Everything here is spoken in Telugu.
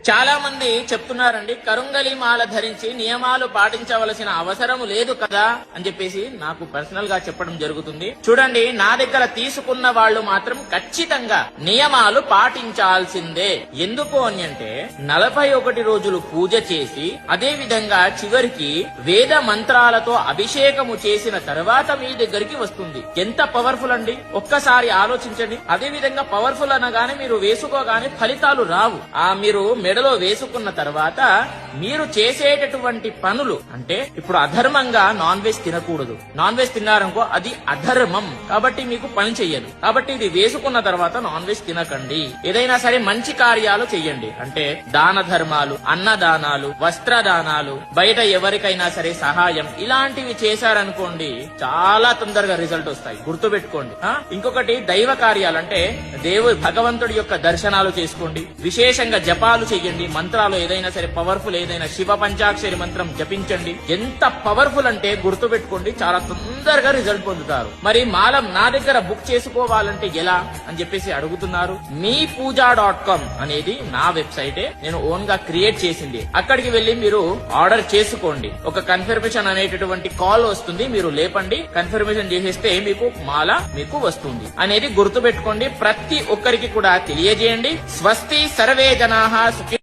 చాలా మంది చెప్తున్నారండి, కరుంగలి మాల ధరించి నియమాలు పాటించవలసిన అవసరం లేదు కదా అని చెప్పేసి నాకు పర్సనల్ గా చెప్పడం జరుగుతుంది. చూడండి, నా దగ్గర తీసుకున్న వాళ్ళు మాత్రం ఖచ్చితంగా నియమాలు పాటించాల్సిందే. ఎందుకు అని అంటే 41 రోజులు పూజ చేసి అదే విధంగా చివరికి వేద మంత్రాలతో అభిషేకము చేసిన తర్వాత మీ దగ్గరికి వస్తుంది. ఎంత పవర్ఫుల్ అండి, ఒక్కసారి ఆలోచించండి. అదే విధంగా పవర్ఫుల్ అనగానే మీరు వేసుకోగానే ఫలితాలు రావు. మీరు మెడలో వేసుకున్న తర్వాత మీరు చేసేటటువంటి పనులు అంటే ఇప్పుడు అధర్మంగా నాన్ వెజ్ తినకూడదు. నాన్ వెజ్ తిన్నారనుకో అది అధర్మం, కాబట్టి మీకు పని చెయ్యదు. కాబట్టి ఇది వేసుకున్న తర్వాత నాన్ వెజ్ తినకండి. ఏదైనా సరే మంచి కార్యాలు చెయ్యండి, అంటే దాన ధర్మాలు, అన్నదానాలు, వస్త్రదానాలు, బయట ఎవరికైనా సరే సహాయం, ఇలాంటివి చేశారనుకోండి చాలా తొందరగా రిజల్ట్ వస్తాయి. గుర్తుపెట్టుకోండి. ఇంకొకటి దైవ కార్యాలు, అంటే భగవంతుడి యొక్క దర్శనాలు చేసుకోండి, విశేషంగా జపాలు చెయ్యండి, మంత్రాలు ఏదైనా సరే పవర్ఫుల్, ఏదైనా శివ పంచాక్షరి మంత్రం జపించండి. ఎంత పవర్ఫుల్ అంటే గుర్తుపెట్టుకోండి, చాలా తొందరగా రిజల్ట్ పొందుతారు. మరి మాలం నా దగ్గర బుక్ చేసుకోవాలంటే ఎలా అని చెప్పేసి అడుగుతున్నారు. meepuja.com అనేది నా వెబ్సైటే, నేను ఓన్ గా క్రియేట్ చేసింది. అక్కడికి వెళ్లి మీరు ఆర్డర్ చేసుకోండి. ఒక కన్ఫర్మేషన్ అనేటటువంటి కాల్ వస్తుంది, మీరు లేపండి, కన్ఫర్మేషన్ చేసేస్తే మీకు మాల మీకు వస్తుంది అనేది గుర్తుపెట్టుకోండి. ప్రతి ఒక్కరికి కూడా తెలియజేయండి. స్వస్తి సర్వే జనాః సుఖి